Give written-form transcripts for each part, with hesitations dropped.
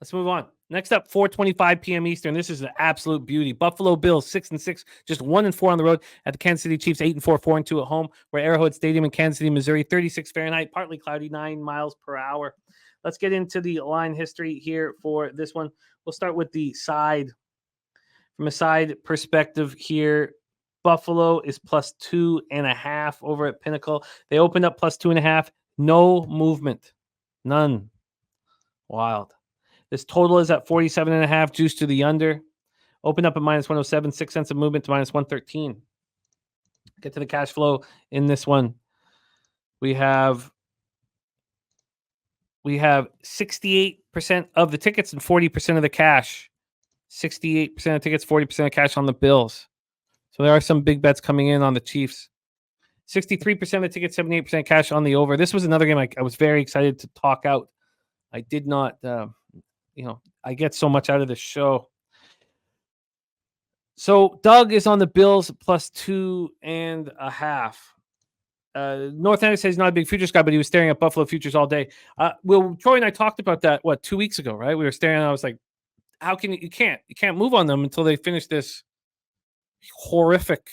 Let's move on. Next up, 4:25 p.m. Eastern. This is an absolute beauty. Buffalo Bills 6-6, just 1-4 on the road at the Kansas City Chiefs 8-4, 4-2 at home. We're at Arrowhead Stadium in Kansas City, Missouri. 36 Fahrenheit, partly cloudy, 9 miles per hour. Let's get into the line history here for this one. We'll start with the side. From a side perspective here, Buffalo is +2.5 over at Pinnacle. They opened up +2.5. No movement. None. Wild. This total is at 47.5, juice to the under. Open up at -107, 6 cents of movement to -113. Get to the cash flow in this one. We have 68% of the tickets and 40% of the cash. 68% of tickets, 40% of cash on the Bills. So there are some big bets coming in on the Chiefs. 63% of the tickets, 78% cash on the over. This was another game I was very excited to talk out. I did not, I get so much out of this show. So Doug is on the Bills +2.5. North End says he's not a big futures guy, but he was staring at Buffalo futures all day. Troy and I talked about that 2 weeks ago, right? We were staring, and I was like, "How can you can't move on them until they finish this horrific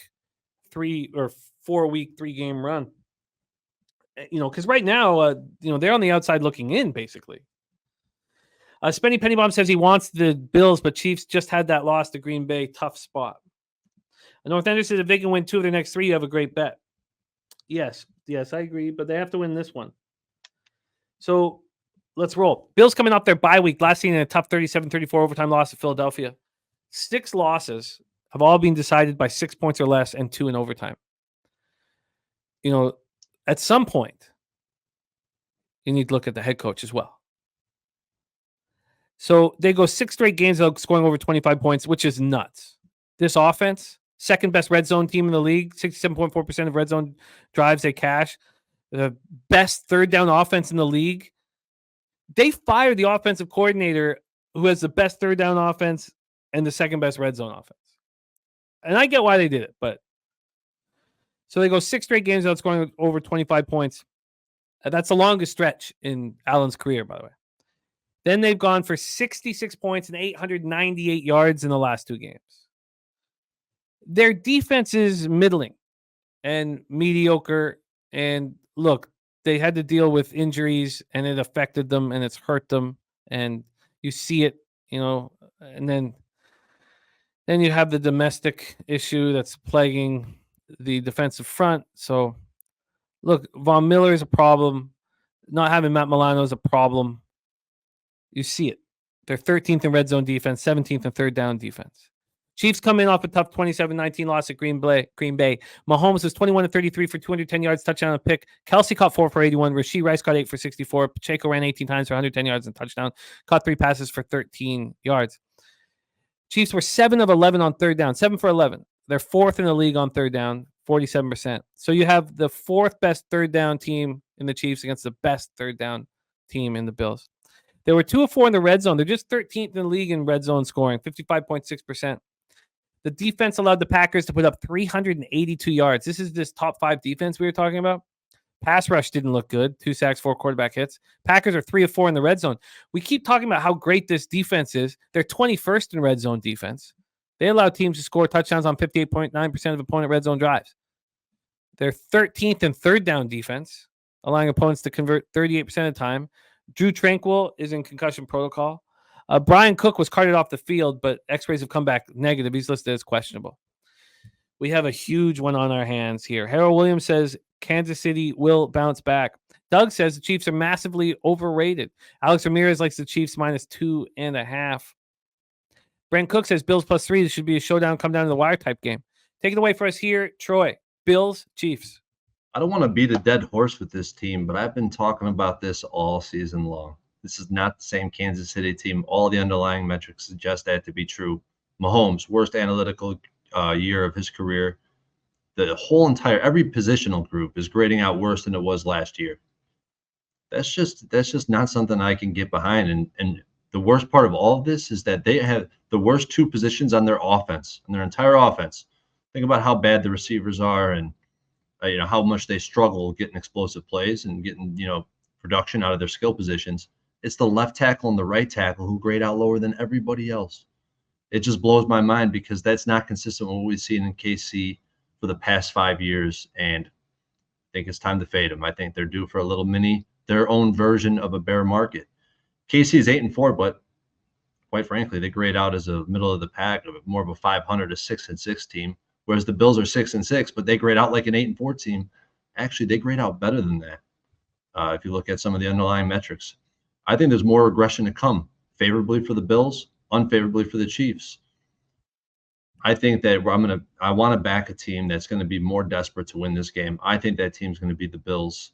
3 or 4 week 3-game run?" Because right now, they're on the outside looking in, basically. Spenny Pennybomb says he wants the Bills, but Chiefs just had that loss to Green Bay. Tough spot. North Ender says if they can win 2 of their next 3, you have a great bet. Yes, I agree, but they have to win this one. So let's roll. Bills coming off their bye week, last seen in a tough 37-34 overtime loss to Philadelphia. 6 losses have all been decided by 6 points or less and 2 in overtime. At some point, you need to look at the head coach as well. So they go 6 straight games without scoring over 25 points, which is nuts. This offense, second best red zone team in the league, 67.4% of red zone drives they cash. The best third down offense in the league. They fired the offensive coordinator who has the best third down offense and the second best red zone offense. And I get why they did it, but so they go 6 straight games without scoring over 25 points. That's the longest stretch in Allen's career, by the way. Then they've gone for 66 points and 898 yards in the last 2 games. Their defense is middling and mediocre. And look, they had to deal with injuries, and it affected them, and it's hurt them. And you see it, and then you have the domestic issue that's plaguing the defensive front. So, look, Von Miller is a problem. Not having Matt Milano is a problem. You see it. They're 13th in red zone defense, 17th in third down defense. Chiefs come in off a tough 27-19 loss at Green Bay. Mahomes was 21-33 for 210 yards, touchdown and pick. Kelsey caught 4 for 81. Rasheed Rice caught 8 for 64. Pacheco ran 18 times for 110 yards and touchdown. Caught 3 passes for 13 yards. Chiefs were 7 of 11 on third down, 7 for 11. They're 4th in the league on third down, 47%. So you have the 4th best third down team in the Chiefs against the best third down team in the Bills. They were 2 of 4 in the red zone. They're just 13th in the league in red zone scoring, 55.6%. The defense allowed the Packers to put up 382 yards. This is this top 5 defense we were talking about. Pass rush didn't look good. 2 sacks, 4 quarterback hits. Packers are 3 of 4 in the red zone. We keep talking about how great this defense is. They're 21st in red zone defense. They allow teams to score touchdowns on 58.9% of opponent red zone drives. They're 13th in third down defense, allowing opponents to convert 38% of the time. Drew Tranquil is in concussion protocol. Brian Cook was carted off the field, but x-rays have come back negative. He's listed as questionable. We have a huge one on our hands here. Harold Williams says Kansas City will bounce back. Doug says the Chiefs are massively overrated. Alex Ramirez likes the Chiefs -2.5. Brent Cook says Bills +3. This should be a showdown, come down to the wire type game. Take it away for us here, Troy. Bills, Chiefs. I don't want to beat a dead horse with this team, but I've been talking about this all season long. This is not the same Kansas City team. All the underlying metrics suggest that to be true. Mahomes, worst analytical year of his career. The whole entire, every positional group is grading out worse than it was last year. That's just not something I can get behind. And the worst part of all of this is that they have the worst 2 positions on their offense, on their entire offense. Think about how bad the receivers are and how much they struggle getting explosive plays and getting, production out of their skill positions. It's the left tackle and the right tackle who grade out lower than everybody else. It just blows my mind because that's not consistent with what we've seen in KC for the past 5 years. And I think it's time to fade them. I think they're due for a little their own version of a bear market. KC is 8-4, but quite frankly, they grade out as a middle of the pack, more of a 500 to 6-6 team. Whereas the Bills are 6-6, but they grade out like an 8-4 team. Actually, they grade out better than that. If you look at some of the underlying metrics, I think there's more regression to come, favorably for the Bills, unfavorably for the Chiefs. I think that I want to back a team that's going to be more desperate to win this game. I think that team's going to be the Bills.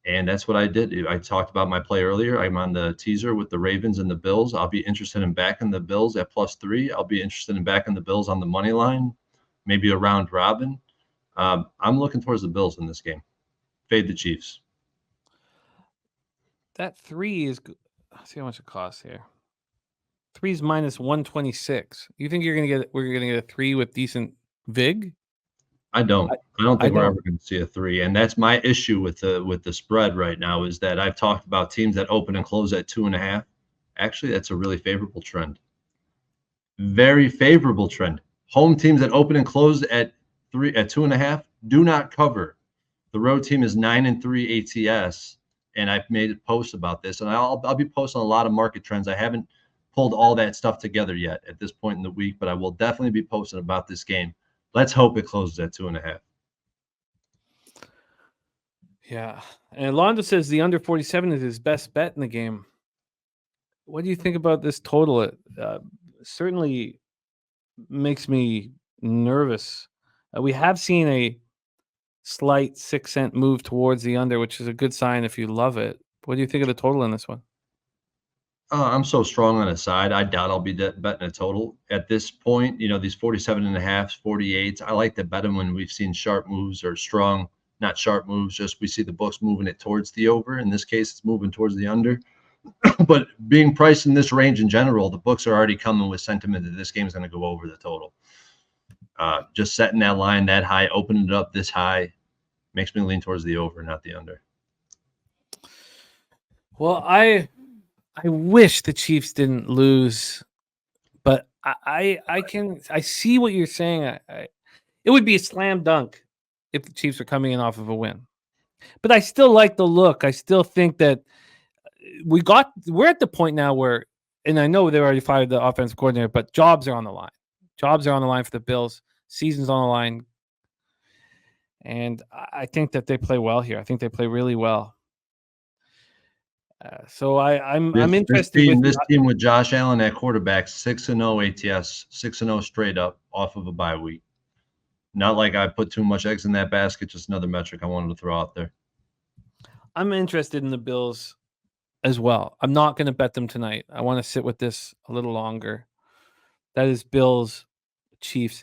And that's what I did. I talked about my play earlier. I'm on the teaser with the Ravens and the Bills. I'll be interested in backing the Bills at +3. I'll be interested in backing the Bills on the money line, maybe a round robin. I'm looking towards the Bills in this game. Fade the Chiefs. That 3 is good. Let's see how much it costs here. 3 is -126. You think we're gonna get a 3 with decent vig? I don't think we're don't. ever going to see a 3, and that's my issue with the spread right now. Is that I've talked about teams that open and close at 2.5. Actually, that's a really favorable trend. Very favorable trend. Home teams that open and close at 2.5 do not cover. The road team is 9-3 ATS, and I've made a post about this, and I'll be posting a lot of market trends. I haven't pulled all that stuff together yet at this point in the week, but I will definitely be posting about this game. Let's hope it closes at 2.5. Yeah. And Londo says the under 47 is his best bet in the game. What do you think about this total? It certainly makes me nervous. We have seen a slight 6-cent move towards the under, which is a good sign if you love it. What do you think of the total in this one? I'm so strong on the side. I doubt I'll be betting a total at this point. These 47.5s, 48s. I like to bet them when we've seen sharp moves or strong, not sharp moves. Just we see the books moving it towards the over. In this case, it's moving towards the under. But being priced in this range in general, the books are already coming with sentiment that this game is going to go over the total. Just setting that line that high, opening it up this high, makes me lean towards the over, not the under. Well, I wish the Chiefs didn't lose, but I see what you're saying. It would be a slam dunk if the Chiefs are coming in off of a win. But I still like the look. I still think that we're at the point now where, and I know they already fired the offensive coordinator, but jobs are on the line. Jobs are on the line for the Bills. Season's on the line. And I think that they play well here. I think they play really well. So I'm interested. This team with Josh Allen at quarterback, 6-0 ATS, 6-0 straight up off of a bye week. Not like I put too much eggs in that basket. Just another metric I wanted to throw out there. I'm interested in the Bills as well. I'm not going to bet them tonight. I want to sit with this a little longer. That is Bills, Chiefs.